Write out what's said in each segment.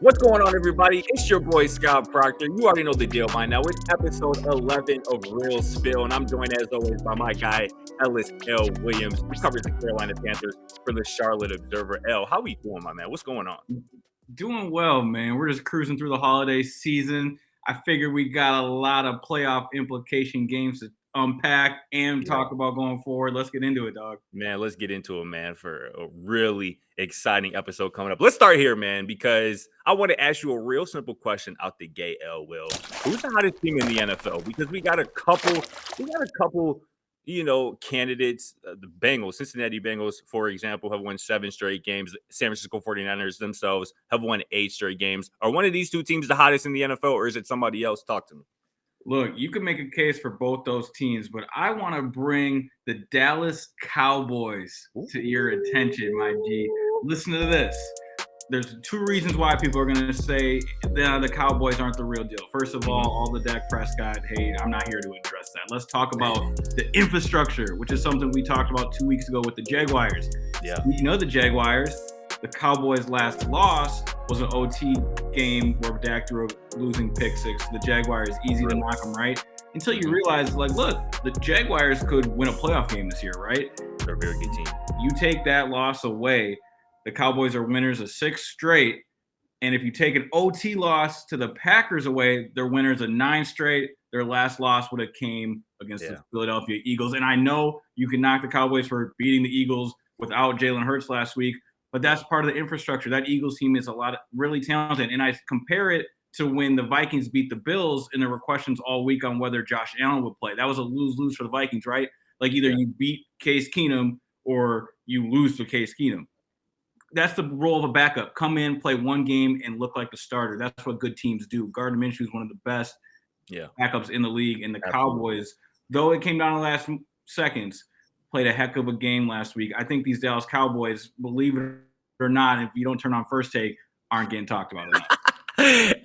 What's going on, everybody? It's your boy, Scott Procter. You already know the deal by now. It's episode 11 of Real Spill, and I'm joined, as always, by my guy, Ellis L. Williams, who covers the Carolina Panthers for the Charlotte Observer. L, how we doing, my man? What's going on? Doing well, man. We're just cruising through the holiday season. I figured we got a lot of playoff implication games to unpack and talk about going forward. Let's get into it, dog. Man, let's get into it, man, for a really exciting episode coming up. Let's start here, man, because I want to ask you a real simple question out the gate, L. Will. Who's the hottest team in the NFL? Because we got a couple, candidates. The Bengals, Cincinnati Bengals, for example, have won 7 straight games. San Francisco 49ers themselves have won 8 straight games. Are one of these two teams the hottest in the NFL, or is it somebody else? Talk to me. Look, you can make a case for both those teams, but I want to bring the Dallas Cowboys to your attention, my G. Listen to this. There's 2 reasons why people are going to say the Cowboys aren't the real deal. First of all the Dak Prescott hate, I'm not here to address that. Let's talk about the infrastructure, which is something we talked about 2 weeks ago with the Jaguars. Yeah. You know the Jaguars, the Cowboys' last loss was an OT game where Dak threw a losing pick 6. The Jaguars, easy to knock them, right? Until you realize, look, the Jaguars could win a playoff game this year, right? They're a very good team. You take that loss away, the Cowboys are winners of 6 straight. And if you take an OT loss to the Packers away, they're winners of 9 straight. Their last loss would have came against the Philadelphia Eagles. And I know you can knock the Cowboys for beating the Eagles without Jalen Hurts last week, but that's part of the infrastructure. That Eagles team is a lot of really talented. And I compare it to when the Vikings beat the Bills, and there were questions all week on whether Josh Allen would play. That was a lose-lose for the Vikings, right? Like either you beat Case Keenum or you lose to Case Keenum. That's the role of a backup. Come in, play one game, and look like the starter. That's what good teams do. Gardner Minshew is one of the best backups in the league. And the Cowboys, though it came down to the last seconds, played a heck of a game last week. I think these Dallas Cowboys, believe it or not, if you don't turn on First Take, aren't getting talked about enough.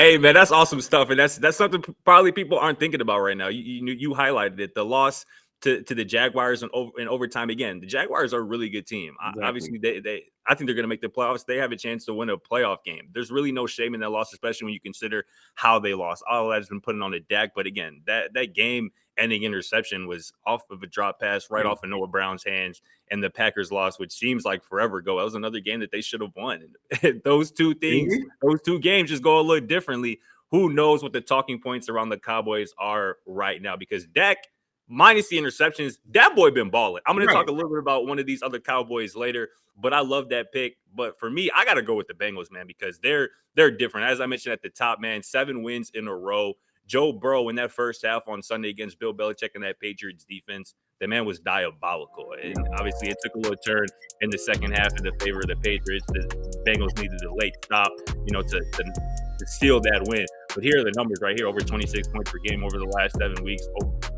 Hey, man, that's awesome stuff. And that's something probably people aren't thinking about right now. You highlighted it. The loss to the Jaguars in overtime. Again, the Jaguars are a really good team. Exactly. Obviously, I think they're going to make the playoffs. They have a chance to win a playoff game. There's really no shame in that loss, especially when you consider how they lost. All that has been put on the deck. But again, that game-ending interception was off of a drop pass right off of Noah Brown's hands, and the Packers lost, which seems like forever ago. That was another game that they should have won. Those two games just go a little differently. Who knows what the talking points around the Cowboys are right now? Because Dak, minus the interceptions, that boy been balling. I'm going to talk a little bit about one of these other Cowboys later, but I love that pick. But for me, I got to go with the Bengals, man, because they're different. As I mentioned at the top, man, 7 wins in a row. Joe Burrow in that first half on Sunday against Bill Belichick and that Patriots defense, the man was diabolical. And obviously it took a little turn in the second half in the favor of the Patriots. The Bengals needed a late stop, to steal that win. But here are the numbers right here, over 26 points per game over the last 7 weeks,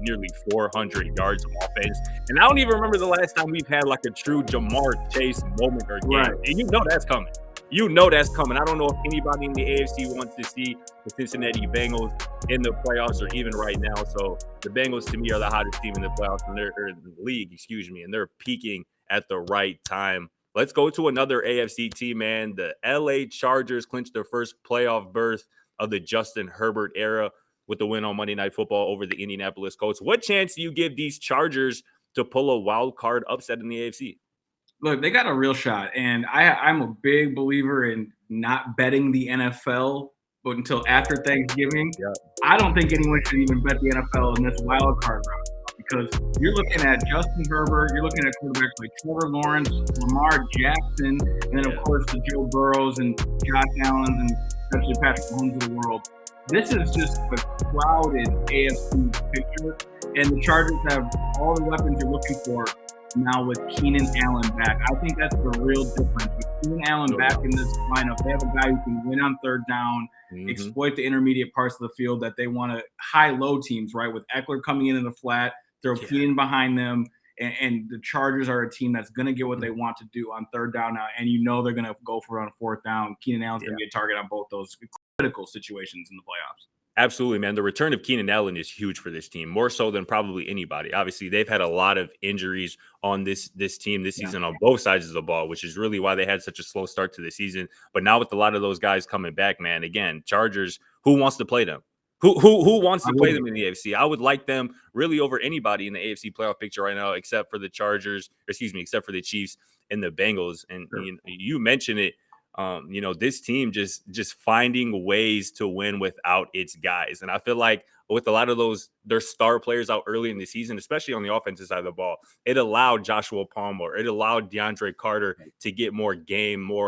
nearly 400 yards of offense. And I don't even remember the last time we've had like a true Jamar Chase moment or game. Right. And you know that's coming. I don't know if anybody in the AFC wants to see the Cincinnati Bengals in the playoffs or even right now. So the Bengals, to me, are the hottest team in the playoffs, in the league, and they're peaking at the right time. Let's go to another AFC team, man. The LA Chargers clinched their first playoff berth of the Justin Herbert era with the win on Monday Night Football over the Indianapolis Colts. What chance do you give these Chargers to pull a wild card upset in the AFC? Look, they got a real shot, and I'm a big believer in not betting the NFL but until after Thanksgiving. I don't think anyone should even bet the NFL in this wild card round because you're looking at Justin Herbert, you're looking at quarterbacks like Trevor Lawrence, Lamar Jackson, and then, of course, the Joe Burrows and Josh Allen and especially Patrick Mahomes of the world. This is just a crowded AFC picture, and the Chargers have all the weapons you're looking for now with Keenan Allen back. I think that's the real difference. With Keenan Allen back in this lineup, they have a guy who can win on third down, exploit the intermediate parts of the field that they want to high-low teams, right? With Eckler coming in the flat, throw Keenan behind them, and the Chargers are a team that's going to get what they want to do on third down now, and they're going to go for it on fourth down. Keenan Allen's going to be a target on both those critical situations in the playoffs. Absolutely, man. The return of Keenan Allen is huge for this team, more so than probably anybody. Obviously, they've had a lot of injuries on this team this season on both sides of the ball, which is really why they had such a slow start to the season. But now with a lot of those guys coming back, man, again, Chargers, who wants to play them? Who wants to play them in the AFC? I would like them really over anybody in the AFC playoff picture right now, except for the Chargers, except for the Chiefs and the Bengals. And you mentioned it. This team just finding ways to win without its guys. And I feel like with a lot of their star players out early in the season, especially on the offensive side of the ball, it allowed Joshua Palmer, it allowed DeAndre Carter to get more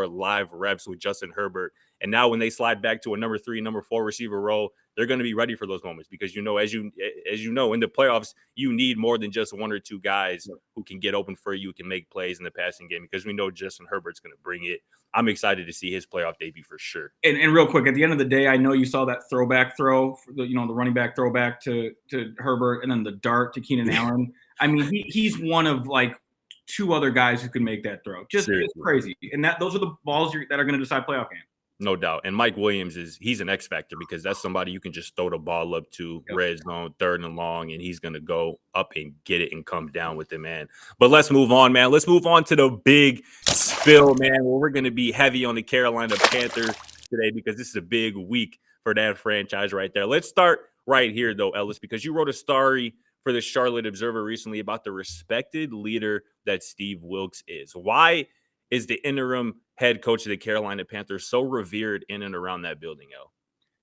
live reps with Justin Herbert. And now when they slide back to a number 3, number 4 receiver role, they're going to be ready for those moments because, as you know, in the playoffs, you need more than just 1 or 2 guys who can get open for you, can make plays in the passing game, because we know Justin Herbert's going to bring it. I'm excited to see his playoff debut for sure. And real quick, at the end of the day, I know you saw that throwback throw, the running back throwback to Herbert, and then the dart to Keenan Allen. I mean, he's one of like 2 other guys who can make that throw. Just crazy. And those are the balls that are going to decide playoff games. No doubt. And Mike Williams he's an X factor because that's somebody you can just throw the ball up to red zone, 3rd and long, and he's going to go up and get it and come down with it, man. But let's move on, man. Let's move on to the big spill, man, where we're going to be heavy on the Carolina Panthers today because this is a big week for that franchise right there. Let's start right here, though, Ellis, because you wrote a story for the Charlotte Observer recently about the respected leader that Steve Wilks is. Why is the interim head coach of the Carolina Panthers so revered in and around that building, El?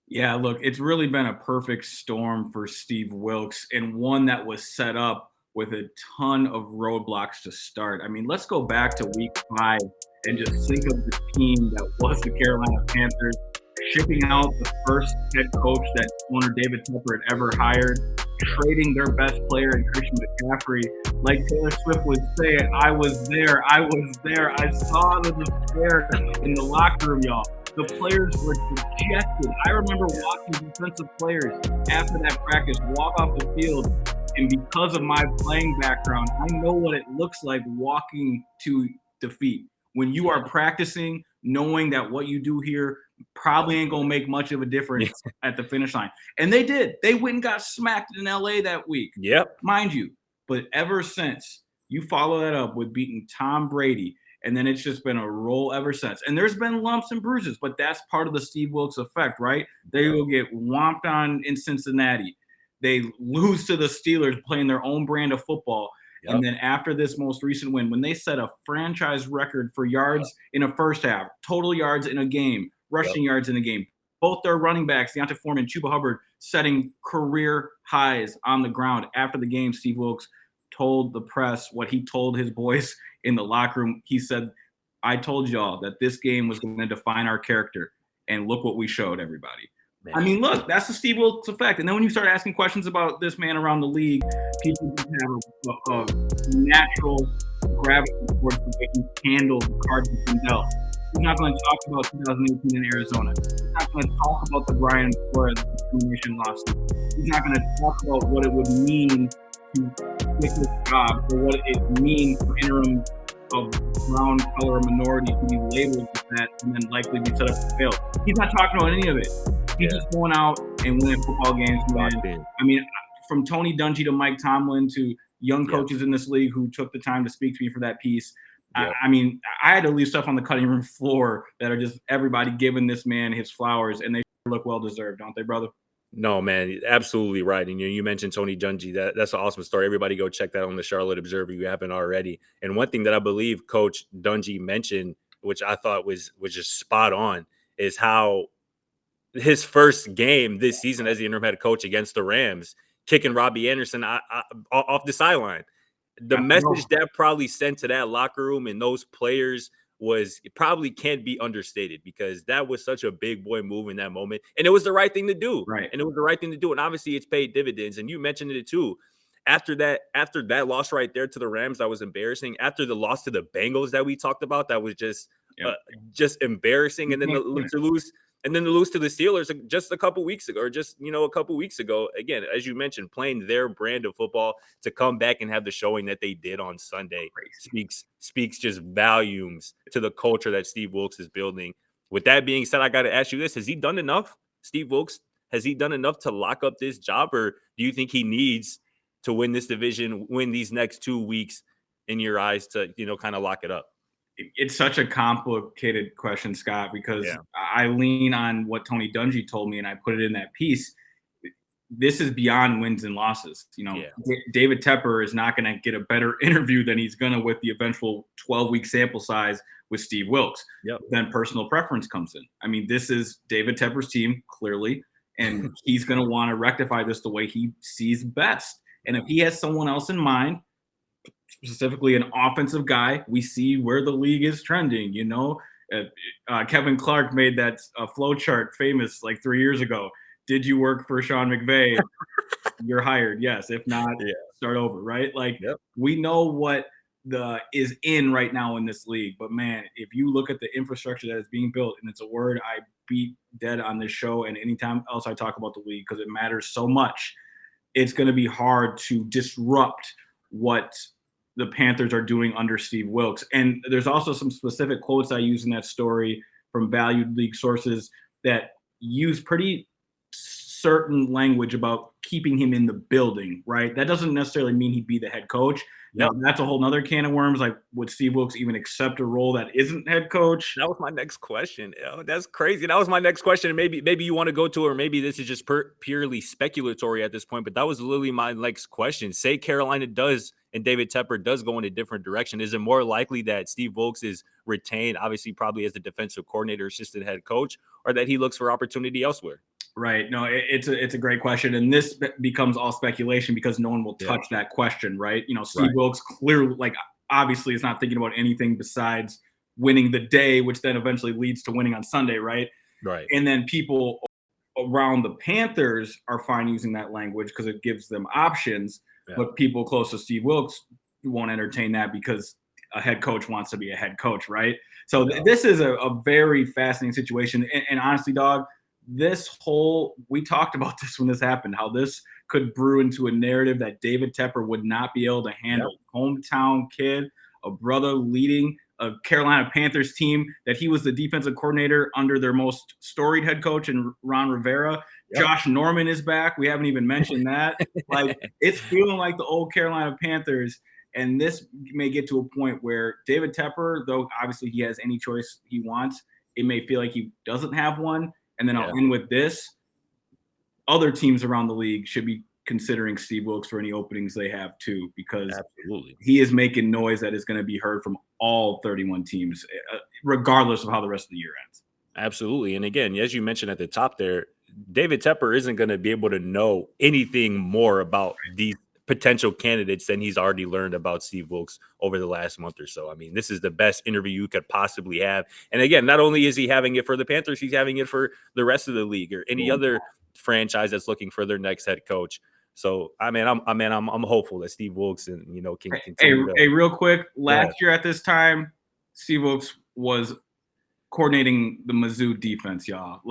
Yeah, look, it's really been a perfect storm for Steve Wilks, and one that was set up with a ton of roadblocks to start. I mean, let's go back to week 5 and just think of the team that was the Carolina Panthers, shipping out the first head coach that owner David Tepper had ever hired, trading their best player in Christian McCaffrey. Like Taylor Swift would say, I was there. I saw the despair in the locker room, y'all. The players were dejected. I remember watching defensive players after that practice walk off the field, and because of my playing background, I know what it looks like walking to defeat. When you are practicing, knowing that what you do here probably ain't going to make much of a difference at the finish line. And they did. They went and got smacked in LA that week. Yep. Mind you. But ever since, you follow that up with beating Tom Brady, and then it's just been a roll ever since. And there's been lumps and bruises, but that's part of the Steve Wilks effect, right? They will get whomped on in Cincinnati. They lose to the Steelers playing their own brand of football. Yep. And then after this most recent win, when they set a franchise record for yards in a first half, total yards in a game, rushing yards in a game, both their running backs, Deontay Foreman and Chuba Hubbard, setting career highs on the ground. After the game, Steve Wilks told the press what he told his boys in the locker room. He said, I told y'all that this game was going to define our character, and look what we showed everybody. Man. I mean, look, that's the Steve Wilks effect. And then when you start asking questions about this man around the league, people just have a natural gravity towards the way he handled the cards he's been dealt. He's not going to talk about 2018 in Arizona. He's not going to talk about the Brian Flores discrimination lawsuit. He's not going to talk about what it would mean to get this job or what it means for interim of brown color minority to be labeled with that and then likely be set up to fail. He's not talking about any of it. He's just going out and winning football games, man. I mean, from Tony Dungy to Mike Tomlin to young coaches in this league who took the time to speak to me for that piece. I mean, I had to leave stuff on the cutting room floor that are just everybody giving this man his flowers, and they look well-deserved, don't they, brother? No, man, absolutely right. And you mentioned Tony Dungy. That's an awesome story. Everybody go check that on the Charlotte Observer. You haven't already. And one thing that I believe Coach Dungy mentioned, which I thought was just spot on, is how his first game this season as the interim head coach against the Rams, kicking Robbie Anderson off the sideline. The message that probably sent to that locker room and those players it probably can't be understated, because that was such a big boy move in that moment. And it was the right thing to do. Right. And it was the right thing to do. And obviously it's paid dividends. And you mentioned it too. After that loss right there to the Rams, that was embarrassing. After the loss to the Bengals that we talked about, that was just embarrassing. And then to lose to the Steelers just a couple weeks ago, again, as you mentioned, playing their brand of football, to come back and have the showing that they did on Sunday speaks just volumes to the culture that Steve Wilks is building. With that being said, I got to ask you this. Has he done enough, Steve Wilks, Has he done enough to lock up this job, or do you think he needs to win this division, win these next 2 weeks in your eyes to, kind of lock it up? It's such a complicated question, Scott, because I lean on what Tony Dungy told me, and I put it in that piece. This is beyond wins and losses. David Tepper is not going to get a better interview than he's going to with the eventual 12-week sample size with Steve Wilks. Then personal preference comes in. I mean, this is David Tepper's team, clearly, and he's going to want to rectify this the way he sees best. And if he has someone else in mind, specifically an offensive guy, we see where the league is trending. Kevin Clark made that flow chart famous like 3 years ago. Did you work for Sean McVay? You're hired. Yes. If not, start over. Right. We know what is in right now in this league, but man, if you look at the infrastructure that is being built, and it's a word I beat dead on this show and anytime else I talk about the league, because it matters so much, it's going to be hard to disrupt what the Panthers are doing under Steve Wilks. And there's also some specific quotes I use in that story from valued league sources that use pretty certain language about keeping him in the building, right? That doesn't necessarily mean he'd be the head coach. Now, that's a whole nother can of worms. Like, would Steve Wilks even accept a role that isn't head coach? That was my next question. Oh, that's crazy. That was my next question. And maybe you want to go to, or maybe this is just purely speculatory at this point, but that was literally my next question. Say Carolina does, and David Tepper does go in a different direction. Is it more likely that Steve Wilks is retained, obviously probably as the defensive coordinator, assistant head coach, or that he looks for opportunity elsewhere? Right. No, it's a great question. And this becomes all speculation because no one will touch that question, right? Steve Wilks clearly, obviously is not thinking about anything besides winning the day, which then eventually leads to winning on Sunday, right? Right. And then people around the Panthers are fine using that language because it gives them options, but people close to Steve Wilks won't entertain that because a head coach wants to be a head coach, right? So this is a very fascinating situation. And honestly, dog, we talked about this when this happened, how this could brew into a narrative that David Tepper would not be able to handle. Hometown kid, a brother leading a Carolina Panthers team, that he was the defensive coordinator under their most storied head coach in Ron Rivera. Josh Norman is back. We haven't even mentioned that. It's feeling like the old Carolina Panthers. And this may get to a point where David Tepper, though obviously he has any choice he wants, it may feel like he doesn't have one. And then I'll end with this. Other teams around the league should be considering Steve Wilks for any openings they have too, because he is making noise that is going to be heard from all 31 teams, regardless of how the rest of the year ends. Absolutely. And again, as you mentioned at the top there, David Tepper isn't going to be able to know anything more about these potential candidates than he's already learned about Steve Wilks over the last month or so. I mean, this is the best interview you could possibly have. And again, not only is he having it for the Panthers, he's having it for the rest of the league or any other franchise that's looking for their next head coach. So, I'm hopeful that Steve Wilks can continue. Hey, real quick, last year at this time, Steve Wilks was coordinating the Mizzou defense, y'all.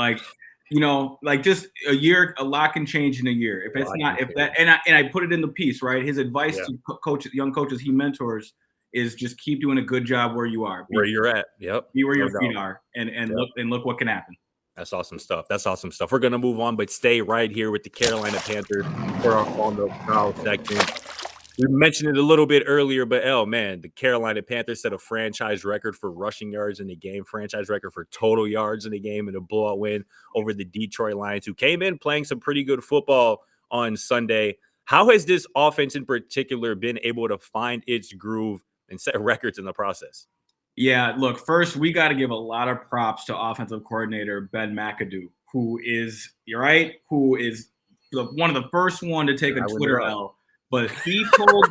Just a year, a lot can change in a year. I put it in the piece, right? His advice to young coaches he mentors is just keep doing a good job where you are. Where you're at. Yep. Be where your feet are and look what can happen. That's awesome stuff. We're going to move on, but stay right here with the Carolina Panthers for our on the PROWL section. We mentioned it a little bit earlier, but the Carolina Panthers set a franchise record for rushing yards in the game, franchise record for total yards in the game, and a blowout win over the Detroit Lions, who came in playing some pretty good football on Sunday. How has this offense in particular been able to find its groove and set records in the process? Yeah, look, first, we got to give a lot of props to offensive coordinator Ben McAdoo, who is one of the first one to take a Twitter L. But he told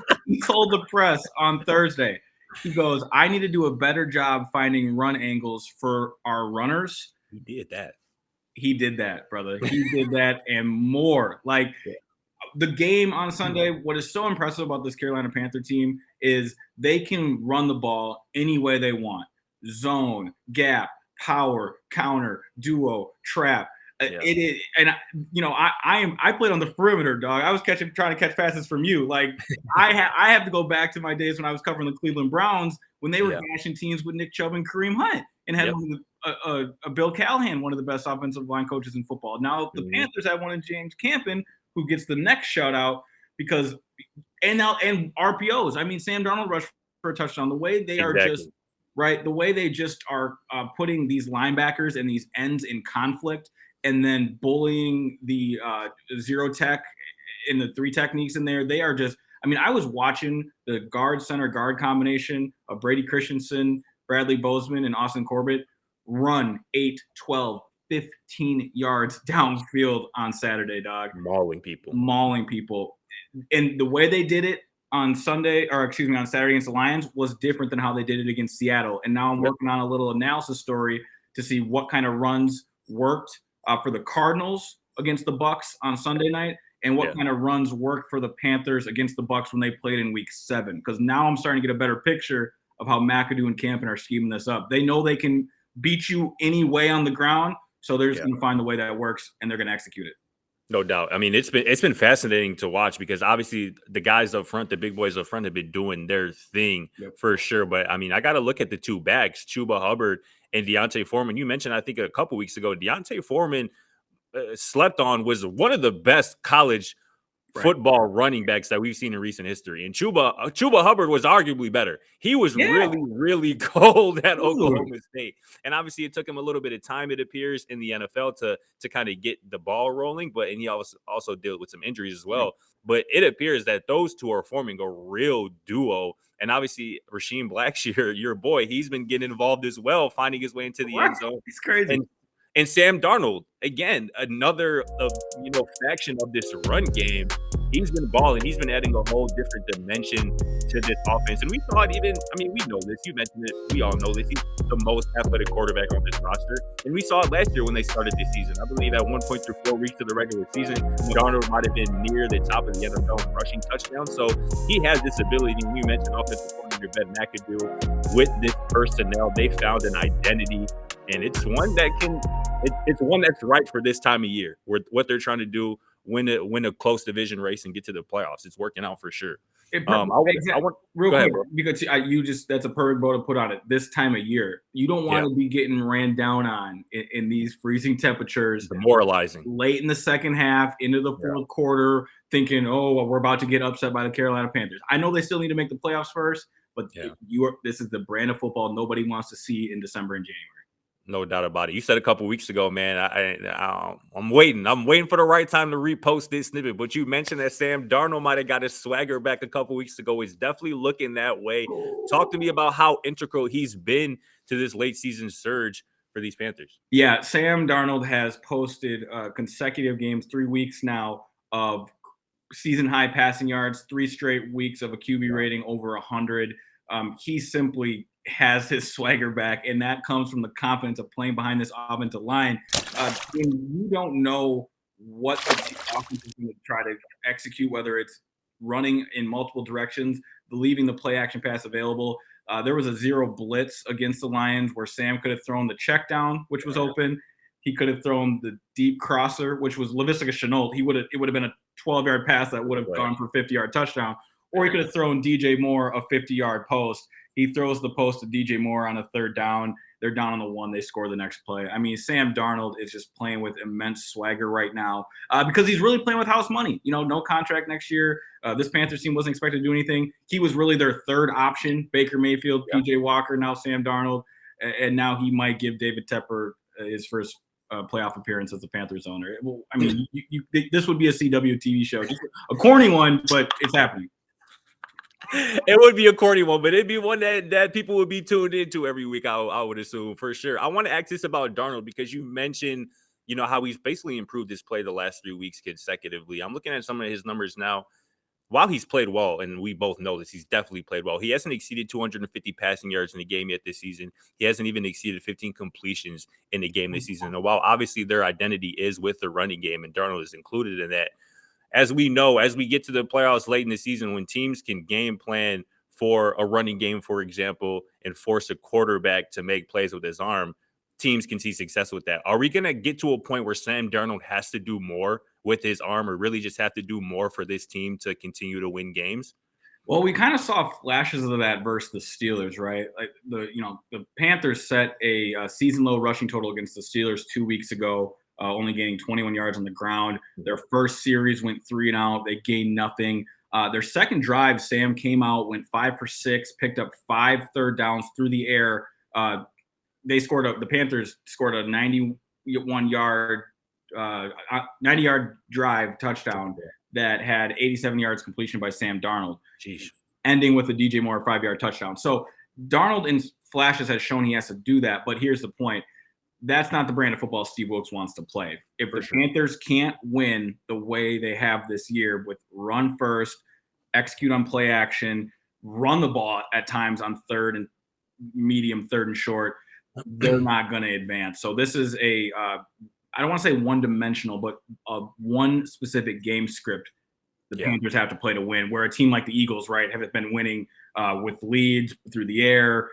the press on Thursday, he goes, I need to do a better job finding run angles for our runners. He did that. He did that, brother. He did that and more. The game on Sunday, what is so impressive about this Carolina Panther team is they can run the ball any way they want. Zone, gap, power, counter, duo, trap. It is, and I played on the perimeter, dog. I was trying to catch passes from you. I have to go back to my days when I was covering the Cleveland Browns when they were gashing teams with Nick Chubb and Kareem Hunt. and had a Bill Callahan, one of the best offensive line coaches in football. Now the Panthers have one in James Campen, who gets the next shout out because and RPOs. I mean, Sam Darnold rushed for a touchdown. The way they are just right, the way they just are putting these linebackers and these ends in conflict, and then bullying the zero tech in the three techniques in there. They are just. I mean, I was watching the guard center guard combination of Brady Christensen, Bradley Bozeman, and Austin Corbett run 8, 12, 15 yards downfield on Saturday, dog. Mauling people. And the way they did it on Saturday against the Lions was different than how they did it against Seattle. And now I'm working on a little analysis story to see what kind of runs worked for the Cardinals against the Bucs on Sunday night and what kind of runs worked for the Panthers against the Bucs when they played in Week 7. Because now I'm starting to get a better picture of how McAdoo and Campen are scheming this up. They know they can beat you any way on the ground, so they're just going to find the way that works, and they're going to execute it. No doubt. I mean, it's been fascinating to watch because obviously the guys up front, the big boys up front, have been doing their thing for sure. But I mean, I got to look at the two backs, Chuba Hubbard and D'Onta Foreman. You mentioned, I think, a couple weeks ago, D'Onta Foreman slept on was one of the best college football running backs that we've seen in recent history. And Chuba Hubbard was arguably better. He was really, really cold at Oklahoma State. And obviously it took him a little bit of time, it appears, in the NFL to kind of get the ball rolling. And he also dealt with some injuries as well. But it appears that those two are forming a real duo. And obviously Rasheem Blackshear, your boy, he's been getting involved as well, finding his way into the end zone. He's crazy. And Sam Darnold, again, another faction of this run game. He's been balling. He's been adding a whole different dimension to this offense. And we saw it we know this. You mentioned it. We all know this. He's the most athletic quarterback on this roster. And we saw it last year when they started this season. I believe at one point through 4 weeks of the regular season, Darnold might have been near the top of the NFL in rushing touchdowns. So he has this ability. And you mentioned offensive coordinator Ben McAdoo. With this personnel, they found an identity. And it's one that's right for this time of year, where what they're trying to do, win a close division race and get to the playoffs. It's working out for sure. Real quick, because that's a perfect bow to put on it. This time of year, you don't want to be getting ran down on in these freezing temperatures. Demoralizing. Late in the second half, into the fourth quarter, thinking, we're about to get upset by the Carolina Panthers. I know they still need to make the playoffs first, but this is the brand of football nobody wants to see in December and January. No doubt about it. You said a couple weeks ago, man, I'm waiting. I'm waiting for the right time to repost this snippet. But you mentioned that Sam Darnold might have got his swagger back a couple weeks ago. He's definitely looking that way. Talk to me about how integral he's been to this late season surge for these Panthers. Yeah, Sam Darnold has posted consecutive games, 3 weeks now, of season high passing yards, 3 straight weeks of a QB rating over 100. He simply has his swagger back, and that comes from the confidence of playing behind this offensive line. You don't know what the offense is going to try to execute, whether it's running in multiple directions, leaving the play action pass available. There was a zero blitz against the Lions where Sam could have thrown the check down, which was open. He could have thrown the deep crosser, which was Laviska Shenault. It would have been a 12-yard pass that would have gone for a 50-yard touchdown. Or he could have thrown DJ Moore a 50-yard post. He throws the post to DJ Moore on a third down. They're down on the 1. They score the next play. I mean, Sam Darnold is just playing with immense swagger right now because he's really playing with house money. No contract next year. This Panthers team wasn't expected to do anything. He was really their third option. Baker Mayfield, PJ Walker, now Sam Darnold. And now he might give David Tepper his first playoff appearance as the Panthers owner. Well, I mean, this would be a CW TV show. Just a corny one, but it's happening. It would be a corny one, but it'd be one that people would be tuned into every week, I would assume, for sure. I want to ask this about Darnold because you mentioned, how he's basically improved his play the last 3 weeks consecutively. I'm looking at some of his numbers now. While he's played well, and we both know this, he's definitely played well. He hasn't exceeded 250 passing yards in a game yet this season. He hasn't even exceeded 15 completions in a game this season. And while obviously their identity is with the running game, and Darnold is included in that, as we know, as we get to the playoffs late in the season, when teams can game plan for a running game, for example, and force a quarterback to make plays with his arm, teams can see success with that. Are we going to get to a point where Sam Darnold has to do more with his arm, or really just have to do more for this team to continue to win games? Well, we kind of saw flashes of that versus the Steelers, right? Like the Panthers set a season low rushing total against the Steelers 2 weeks ago, only gaining 21 yards on the ground. Their first series went 3 and out. They gained nothing. Their second drive, Sam came out, went 5 for 6, picked up 5 third downs through the air. The Panthers scored a 90-yard drive touchdown that had 87 yards completion by Sam Darnold. Jeez. Ending with a DJ Moore 5-yard touchdown. So Darnold in flashes has shown he has to do that, but here's the point. That's not the brand of football Steve Wilks wants to play. If the Panthers can't win the way they have this year with run first, execute on play action, run the ball at times on third and medium, third and short, they're not going to advance. So this is I don't want to say one-dimensional, but one specific game script the Panthers have to play to win, where a team like the Eagles, right, have been winning with leads through the air,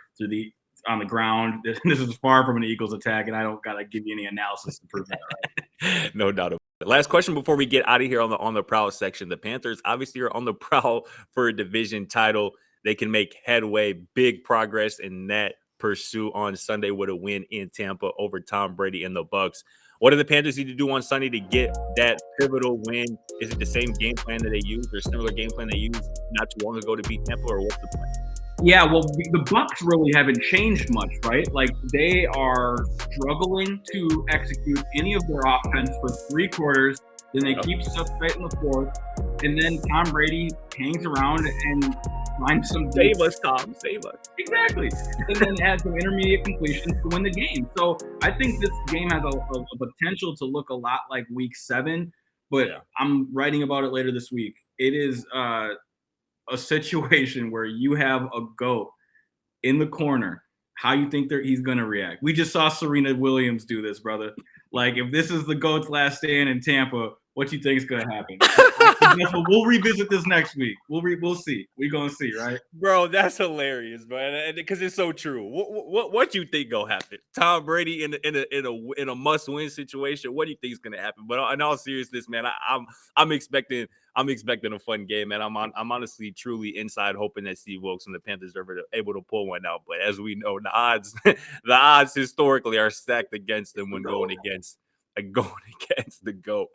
on the ground. This is far from an Eagles attack, and I don't got to give you any analysis to prove that, right? No doubt about it. Last question before we get out of here on the PROWL section. The Panthers obviously are on the prowl for a division title. They can make headway, big progress in that pursuit on Sunday with a win in Tampa over Tom Brady and the Bucs. What do the Panthers need to do on Sunday to get that pivotal win? Is it the same game plan that they used or similar game plan they used not too long ago to beat Tampa, or what's the plan? Yeah, well, the Bucs really haven't changed much, right? Like, they are struggling to execute any of their offense for 3 quarters. Then they keep stuff straight in the 4th. And then Tom Brady hangs around and finds some... Save us, Tom. Save us. Exactly. And then adds some intermediate completions to win the game. So I think this game has a potential to look a lot like Week 7. But I'm writing about it later this week. It is... a situation where you have a GOAT in the corner, how you think he's going to react. We just saw Serena Williams do this, brother. Like, if this is the GOAT's last stand in Tampa, what you think is going to happen? We'll revisit this next week. We'll see. We're going to see, right? Bro, that's hilarious, man, because it's so true. What you think gonna happen? Tom Brady in a must-win situation, what do you think is gonna happen? But in all seriousness, man, I'm expecting a fun game, man. I'm honestly truly inside hoping that Steve Wilks and the Panthers are able to pull one out. But as we know, the odds historically are stacked against them when going against the GOAT.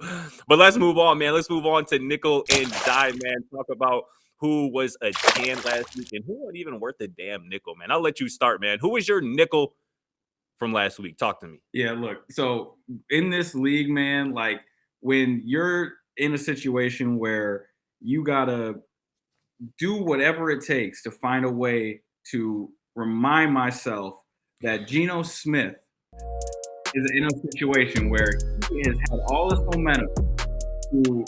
But let's move on, man. Let's move on to nickel and dime, man. Talk about who was a 10 last week and who wasn't even worth a damn nickel, man. I'll let you start, man. Who was your nickel from last week? Talk to me. Yeah, look, so in this league, man, like, when you're in a situation where you got to do whatever it takes to find a way to remind myself that Geno Smith is in a situation where he has had all this momentum to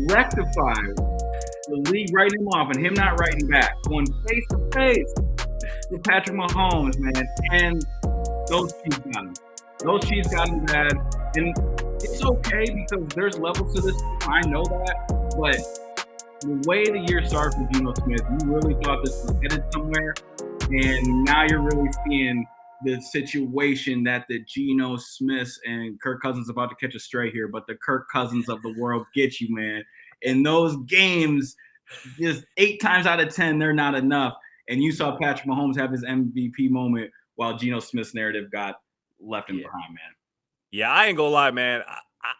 rectify the league writing him off and him not writing back, going face to face with Patrick Mahomes, man. And those Chiefs got him. Those Chiefs got him bad. And it's okay because there's levels to this. I know that. But the way the year started for Geno Smith, you really thought this was headed somewhere. And now you're really seeing the situation that the Geno Smiths and Kirk Cousins about to catch a stray here, but the Kirk Cousins of the world get you, man. In those games, just 8 times out of 10, they're not enough. And you saw Patrick Mahomes have his MVP moment while Geno Smith's narrative got left him behind, man. Yeah, I ain't gonna lie, man.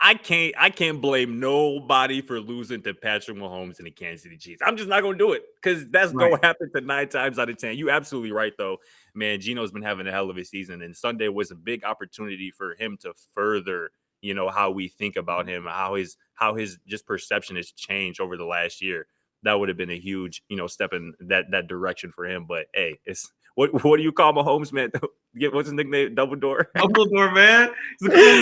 I can't blame nobody for losing to Patrick Mahomes and the Kansas City Chiefs. I'm just not gonna do it because that's gonna happen to 9 times out of 10. You absolutely right, though, man. Geno's been having a hell of a season, and Sunday was a big opportunity for him to further, how we think about him, how his just perception has changed over the last year. That would have been a huge, step in that direction for him. But hey, it's what do you call Mahomes, man? What's his nickname? Dumbledore? Dumbledore, man.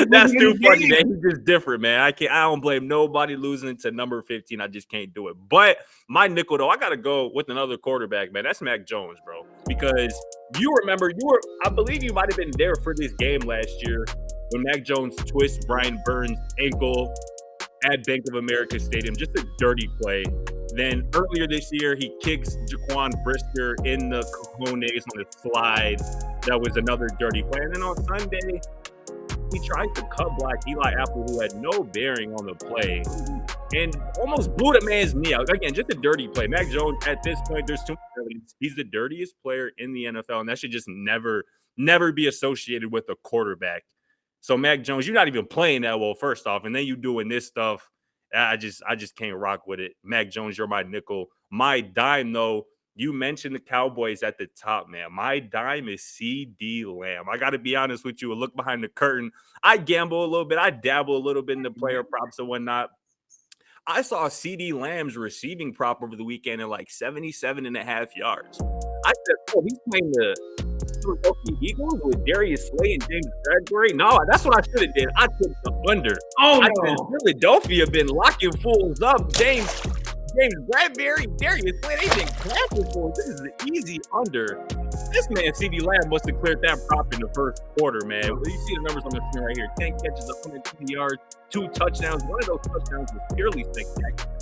That's too funny, man. He's just different, man. I don't blame nobody losing to number 15. I just can't do it. But my nickel, though, I gotta go with another quarterback, man. That's Mac Jones, bro. Because I believe you might have been there for this game last year when Mac Jones twists Brian Burns' ankle at Bank of America Stadium. Just a dirty play. Then earlier this year, he kicks Jaquan Brisker in the cojones on the slide. That was another dirty play. And then on Sunday, he tried to cut block Eli Apple, who had no bearing on the play, and almost blew the man's knee out. Again, just a dirty play. Mac Jones, at this point, there's too much evidence. He's the dirtiest player in the NFL, and that should just never be associated with a quarterback. So Mac Jones, you're not even playing that well, first off, and then you doing this stuff. I just can't rock with it. Mac Jones, you're my nickel. My dime, though, you mentioned the Cowboys at the top, man. My dime is CD Lamb. I got to be honest with you. A look behind the curtain. I gamble a little bit. I dabble a little bit in the player props and whatnot. I saw CD Lamb's receiving prop over the weekend at like 77.5 yards. I said, oh, he's playing the Philadelphia Eagles with Darius Slay and James Bradbury. No, that's what I should have did. I took the under. Oh, I said Philadelphia been locking fools up. James Bradbury, Darius Slay, they've been clapping for. This is an easy under. This man, CD Lamb, must have cleared that prop in the first quarter, man. You see the numbers on the screen right here. 10 catches, 120 yards, 2 touchdowns. One of those touchdowns was purely spectacular.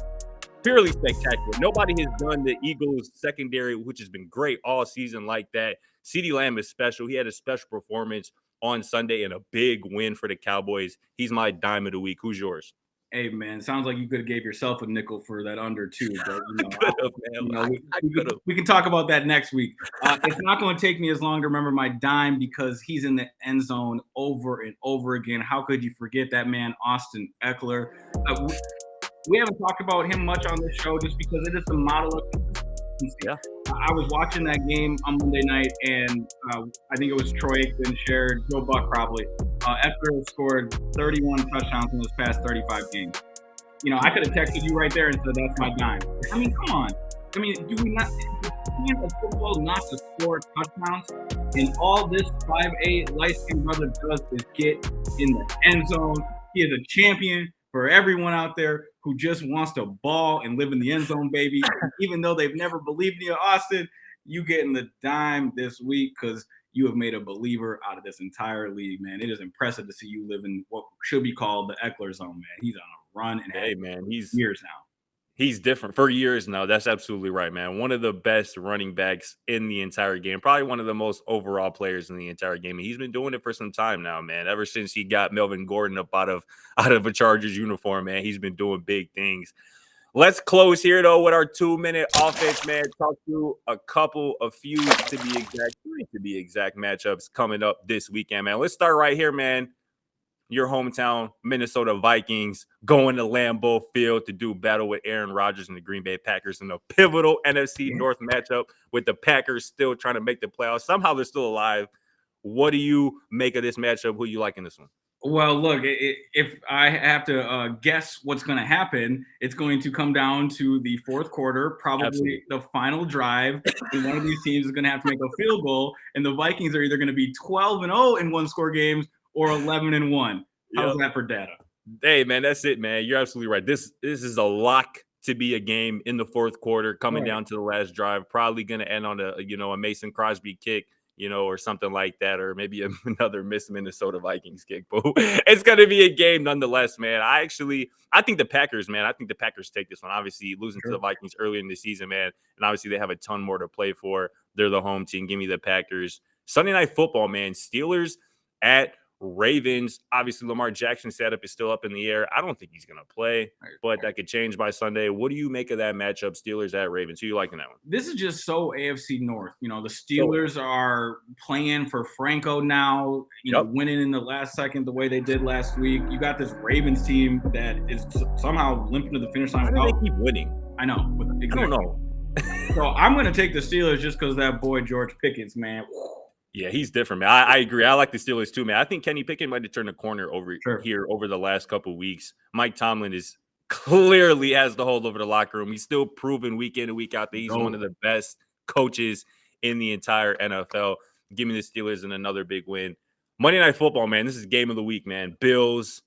Purely spectacular. Nobody has done the Eagles secondary, which has been great all season like that. CD Lamb is special. He had a special performance on Sunday and a big win for the Cowboys. He's my dime of the week. Who's yours? Hey, man, sounds like you could have gave yourself a nickel for that under, too. But, we can talk about that next week. It's not going to take me as long to remember my dime because he's in the end zone over and over again. How could you forget that man, Austin Ekeler? We haven't talked about him much on this show just because it is the model of consistency. Yeah. I was watching that game on Monday night, and I think it was Troy Aikman shared, Joe Buck probably. Ekeler has scored 31 touchdowns in his past 35 games. You know, I could have texted you right there and said, that's my dime. I mean, come on. I mean, do we not – football not to score touchdowns? And all this 5'8" light-skinned brother does is get in the end zone. He is a champion for everyone out there who just wants to ball and live in the end zone, baby. Even though they've never believed in you, Austin, you getting the dime this week because you have made a believer out of this entire league, man. It is impressive to see you live in what should be called the Ekeler zone, man. He's on a run and he's years now. He's different for years now. That's absolutely right, man. One of the best running backs in the entire game. Probably one of the most overall players in the entire game. And he's been doing it for some time now, man. Ever since he got Melvin Gordon up out of a Chargers uniform, man, he's been doing big things. Let's close here, though, with our 2-minute offense, man. Talk through a few to be exact matchups coming up this weekend, man. Let's start right here, man. Your hometown Minnesota Vikings going to Lambeau Field to do battle with Aaron Rodgers and the Green Bay Packers in a pivotal NFC North matchup with the Packers still trying to make the playoffs. Somehow they're still alive. What do you make of this matchup? Who you like in this one? Well, look, if I have to guess what's going to happen, it's going to come down to the fourth quarter, probably the final drive, and one of these teams is going to have to make a field goal, and the Vikings are either going to be 12-0 in one-score games or 11-1. How's that for data? Hey, man, that's it, man. You're absolutely right. This is a lock to be a game in the fourth quarter, coming down to the last drive. Probably going to end on a Mason Crosby kick, or something like that, or maybe another missed Minnesota Vikings kick. But it's going to be a game nonetheless, man. I think the Packers, man. I think the Packers take this one. Obviously, losing to the Vikings earlier in the season, man, and obviously they have a ton more to play for. They're the home team. Give me the Packers. Sunday Night Football, man. Steelers at Ravens. Obviously, Lamar Jackson's setup is still up in the air. I don't think he's going to play, but that could change by Sunday. What do you make of that matchup, Steelers at Ravens? Who you liking that one? This is just so AFC North. The Steelers are playing for Franco now, winning in the last second the way they did last week. You got this Ravens team that is somehow limping to the finish line. How do they keep winning? I know. I don't know. So I'm going to take the Steelers just because that boy George Pickens, man. Yeah, he's different, man. I agree. I like the Steelers too, man. I think Kenny Pickett might have turned a corner here over the last couple of weeks. Mike Tomlin clearly has the hold over the locker room. He's still proven week in and week out that he's one of the best coaches in the entire NFL. Give me the Steelers and another big win. Monday Night Football, man. This is game of the week, man. Bills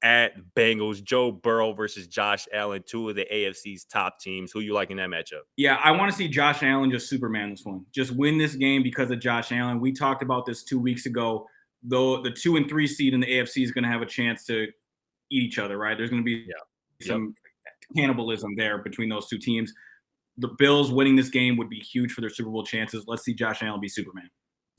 at Bengals. Joe Burrow versus Josh Allen, two of the AFC's top teams. Who you like in that matchup? Yeah, I want to see Josh Allen just Superman this one. Just win this game because of Josh Allen. We talked about this 2 weeks ago. Though the 2 and 3 seed in the AFC is going to have a chance to eat each other, right? There's going to be some cannibalism there between those two teams. The Bills winning this game would be huge for their Super Bowl chances. Let's see Josh Allen be Superman.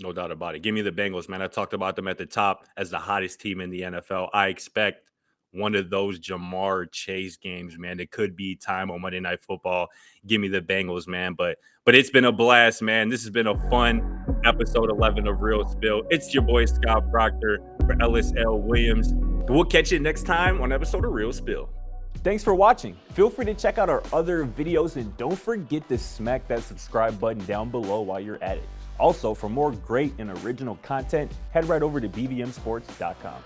No doubt about it. Give me the Bengals, man. I talked about them at the top as the hottest team in the NFL. I expect one of those Jamar Chase games, man. It could be time on Monday Night Football. Give me the Bengals, man. But it's been a blast, man. This has been a fun episode 11 of Real Spill. It's your boy Scott Procter for Ellis L. Williams. We'll catch you next time on episode of Real Spill. Thanks for watching. Feel free to check out our other videos and don't forget to smack that subscribe button down below while you're at it. Also, for more great and original content, head right over to bvmsports.com.